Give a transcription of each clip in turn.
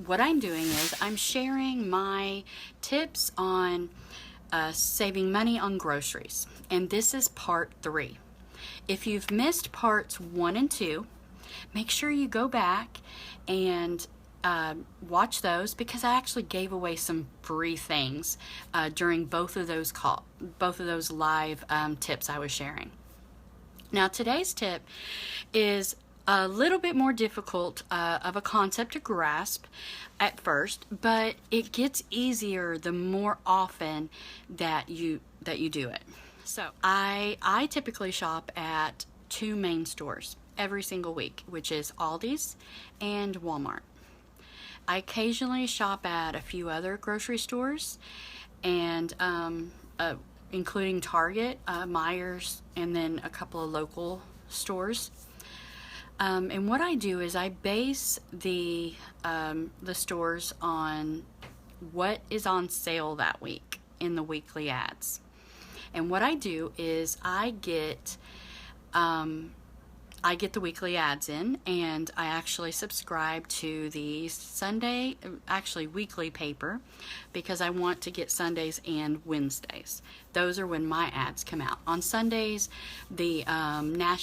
what I'm doing is I'm sharing my tips on saving money on groceries. And this is part 3. If you've missed parts 1 and 2, make sure you go back and watch those, because I actually gave away some free things during both of those live tips I was sharing. Now today's tip is a little bit more difficult of a concept to grasp at first, but it gets easier the more often that you do it. So I typically shop at 2 main stores every single week, which is Aldi's and Walmart. I occasionally shop at a few other grocery stores, and including Target, Meijer's, and then a couple of local stores. And what I do is I base the stores on what is on sale that week in the weekly ads. And what I do is I get the weekly ads in, and I actually subscribe to the weekly paper, because I want to get Sundays and Wednesdays. Those are when my ads come out. On Sundays, the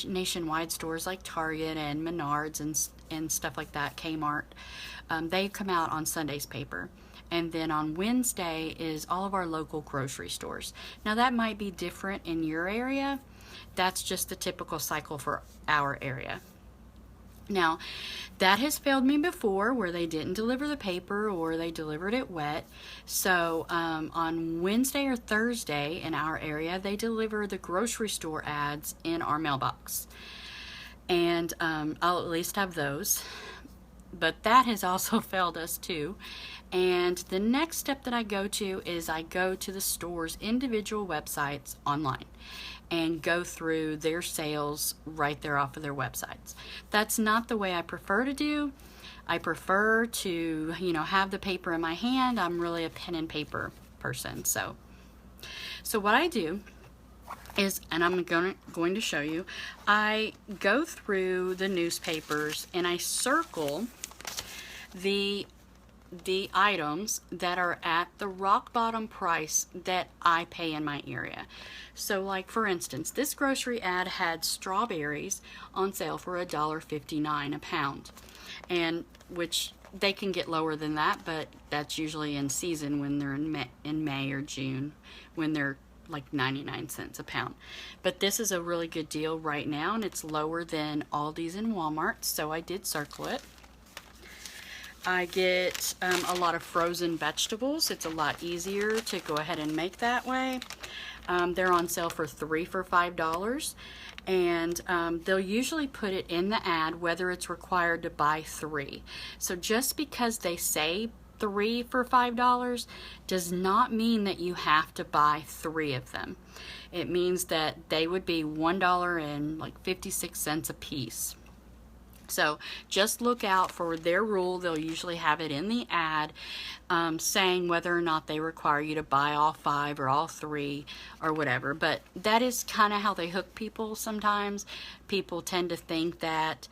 nationwide stores like Target and Menards and stuff like that, Kmart, they come out on Sunday's paper. And then on Wednesday is all of our local grocery stores. Now that might be different in your area. That's just the typical cycle for our area. Now, that has failed me before, where they didn't deliver the paper or they delivered it wet. So on Wednesday or Thursday in our area, they deliver the grocery store ads in our mailbox. And I'll at least have those. But that has also failed us too. And the next step that I go to is I go to the store's individual websites online and go through their sales right there off of their websites. That's not the way I prefer to do. I prefer to, have the paper in my hand. I'm really a pen and paper person. So what I do is, and I'm going to show you, I go through the newspapers and I circle the items that are at the rock bottom price that I pay in my area. So like, for instance, this grocery ad had strawberries on sale for $1.59 a pound, and which they can get lower than that, but that's usually in season when they're in May or June, when they're like 99 cents a pound. But this is a really good deal right now, and it's lower than Aldi's and Walmart, so I did circle it. I get a lot of frozen vegetables. It's a lot easier to go ahead and make that way. They're on sale for 3 for $5, and they'll usually put it in the ad whether it's required to buy 3. So just because they say 3 for $5 does not mean that you have to buy 3 of them. It means that they would be $1.56 a piece. So just look out for their rule. They'll usually have it in the ad saying whether or not they require you to buy all 5 or all 3 or whatever. But that is kind of how they hook people sometimes. People tend to think that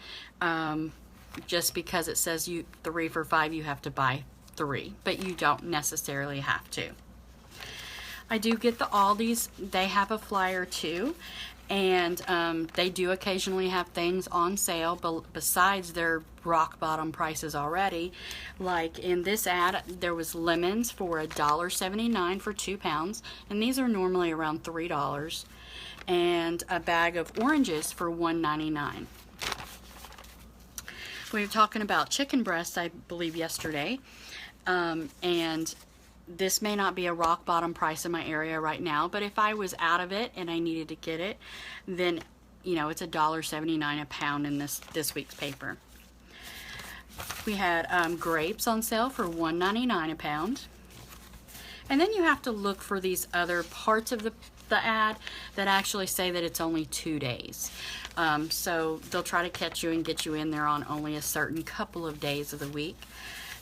just because it says 3 for $5, you have to buy 3, but you don't necessarily have to. I do get the Aldi's. They have a flyer too. And they do occasionally have things on sale besides their rock bottom prices already. Like in this ad, there was lemons for $1.79 for 2 pounds, and these are normally around $3, and a bag of oranges for $1.99. We were talking about chicken breasts, I believe, yesterday, and this may not be a rock bottom price in my area right now, but if I was out of it and I needed to get it, then it's $1.79 a pound in this week's paper. We had grapes on sale for $1.99 a pound. And then you have to look for these other parts of the ad that actually say that it's only 2 days. So they'll try to catch you and get you in there on only a certain couple of days of the week.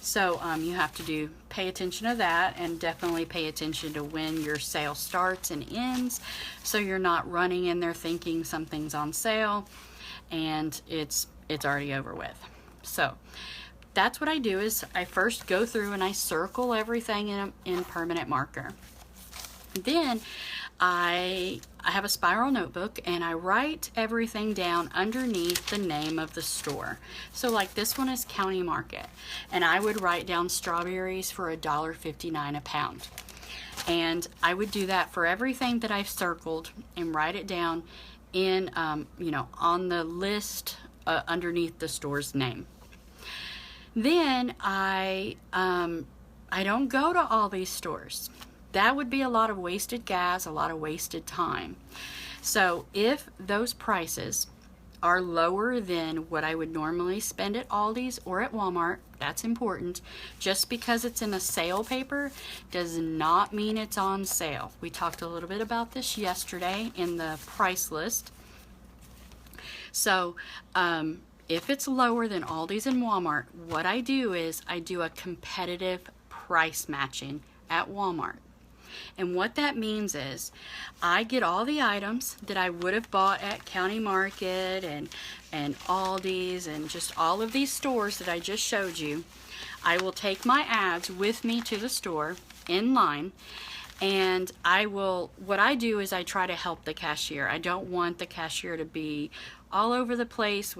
So you have to pay attention to that, and definitely pay attention to when your sale starts and ends, so you're not running in there thinking something's on sale and it's already over with. So that's what I do is I first go through and I circle everything in permanent marker. Then I have a spiral notebook and I write everything down underneath the name of the store. So like this one is County Market, and I would write down strawberries for $1.59 a pound. And I would do that for everything that I've circled and write it down in, on the list underneath the store's name. Then I don't go to all these stores. That would be a lot of wasted gas, a lot of wasted time. So if those prices are lower than what I would normally spend at Aldi's or at Walmart, that's important. Just because it's in a sale paper does not mean it's on sale. We talked a little bit about this yesterday in the price list. So if it's lower than Aldi's and Walmart, what I do is I do a competitive price matching at Walmart. And what that means is I get all the items that I would have bought at County Market and Aldi's and just all of these stores that I just showed you. I will take my ads with me to the store in line, and what I do is I try to help the cashier. I don't want the cashier to be all over the place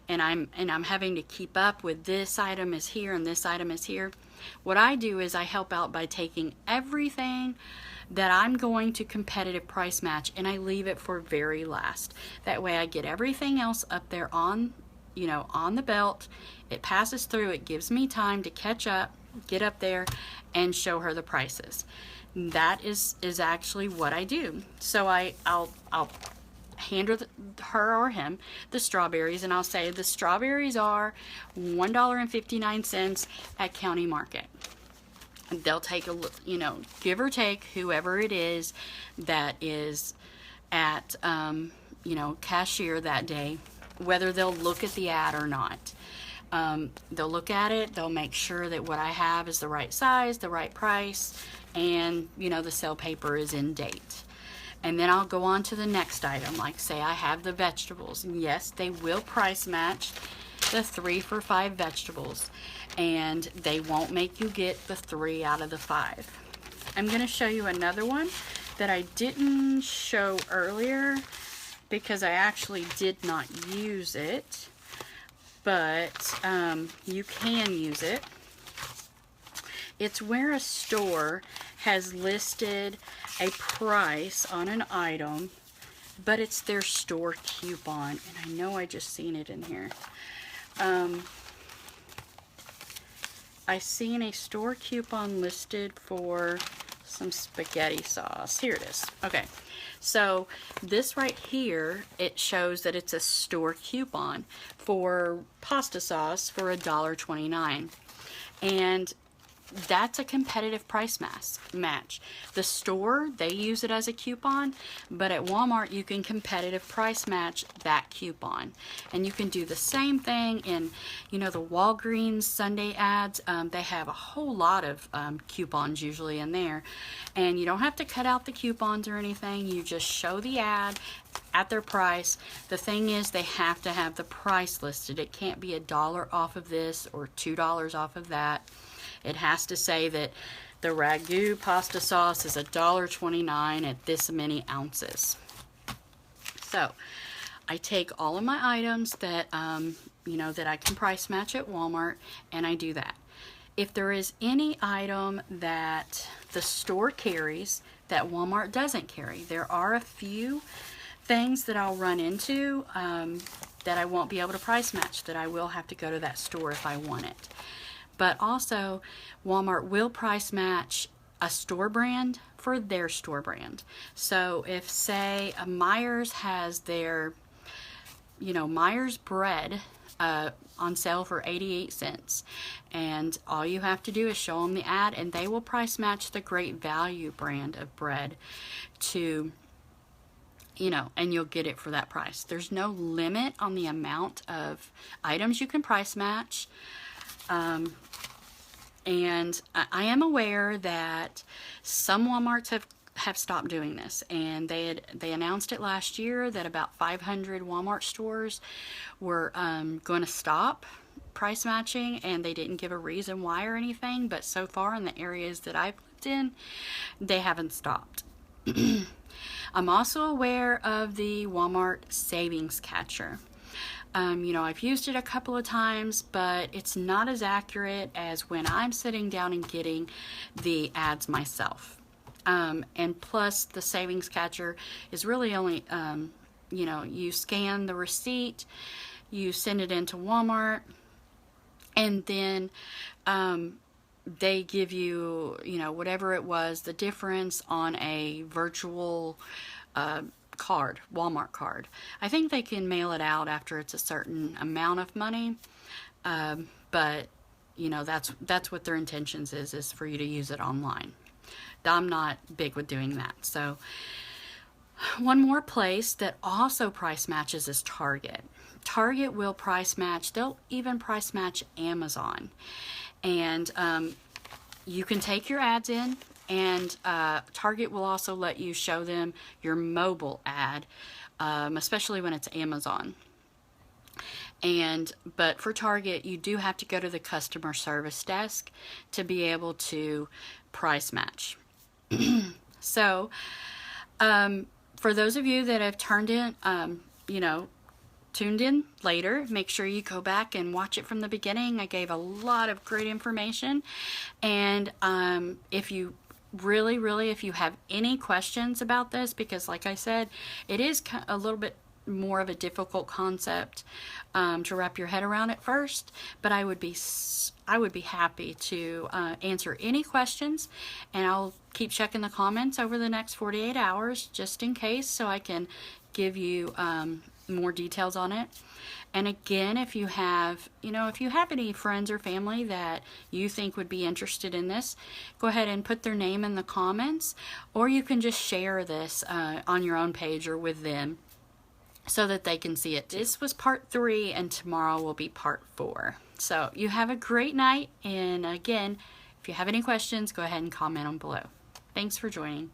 and I'm having to keep up with this item is here and this item is here. What I do is I help out by taking everything that I'm going to competitive price match and I leave it for very last. That way I get everything else up there on the belt. It passes through, it gives me time to catch up, get up there and show her the prices. That is actually what I do. So I'll hand her or him the strawberries, and I'll say the strawberries are $1.59 at County Market. And they'll take a look, give or take whoever it is that is at cashier that day, whether they'll look at the ad or not. They'll look at it, they'll make sure that what I have is the right size, the right price, and the sale paper is in date. And then I'll go on to the next item, like say I have the vegetables. And yes, they will price match the 3 for $5 vegetables, and they won't make you get the 3 out of the 5. I'm going to show you another one that I didn't show earlier because I actually did not use it, but you can use it. It's where a store has listed a price on an item, but it's their store coupon. And I know I just seen it in here. I seen a store coupon listed for some spaghetti sauce. Here it is. Okay, so this right here, it shows that it's a store coupon for pasta sauce for $1.29. And that's a competitive price match. The store, they use it as a coupon, but at Walmart you can competitive price match that coupon. And you can do the same thing in, the Walgreens Sunday ads. They have a whole lot of coupons usually in there, and you don't have to cut out the coupons or anything. You just show the ad at their price. The thing is, they have to have the price listed. It can't be $1 off of this or $2 off of that. It has to say that the ragu pasta sauce is $1.29 at this many ounces. So I take all of my items that that I can price match at Walmart, and I do that. If there is any item that the store carries that Walmart doesn't carry, there are a few things that I'll run into that I won't be able to price match, that I will have to go to that store if I want it. But also, Walmart will price match a store brand for their store brand. So if, say, a Meijer's has their, Meijer's bread on sale for 88 cents, and all you have to do is show them the ad, and they will price match the Great Value brand of bread to, and you'll get it for that price. There's no limit on the amount of items you can price match. And I am aware that some Walmarts have stopped doing this, and they announced it last year that about 500 Walmart stores were going to stop price matching, and they didn't give a reason why or anything, but so far in the areas that I've lived in, they haven't stopped. I'm also aware of the Walmart savings catcher. I've used it a couple of times, but it's not as accurate as when I'm sitting down and getting the ads myself. And plus, the savings catcher is really only, you scan the receipt, you send it into Walmart, and then they give you, whatever it was, the difference on a virtual card, Walmart card. I think they can mail it out after it's a certain amount of money, but that's what their intentions is for you to use it online. I'm not big with doing that. So one more place that also price matches is Target. Target will price match. They'll even price match Amazon. And you can take your ads in, and Target will also let you show them your mobile ad, especially when it's Amazon. But for Target, you do have to go to the customer service desk to be able to price match. So, for those of you that have tuned in later, make sure you go back and watch it from the beginning. I gave a lot of great information, and if you if you have any questions about this, because like I said, it is a little bit more of a difficult concept to wrap your head around at first, but I would be happy to answer any questions, and I'll keep checking the comments over the next 48 hours just in case, so I can give you more details on it. And again, if you have any friends or family that you think would be interested in this, go ahead and put their name in the comments, or you can just share this on your own page or with them so that they can see it too. This was part 3, and tomorrow will be part 4. So you have a great night, and again, if you have any questions, go ahead and comment on below. Thanks for joining.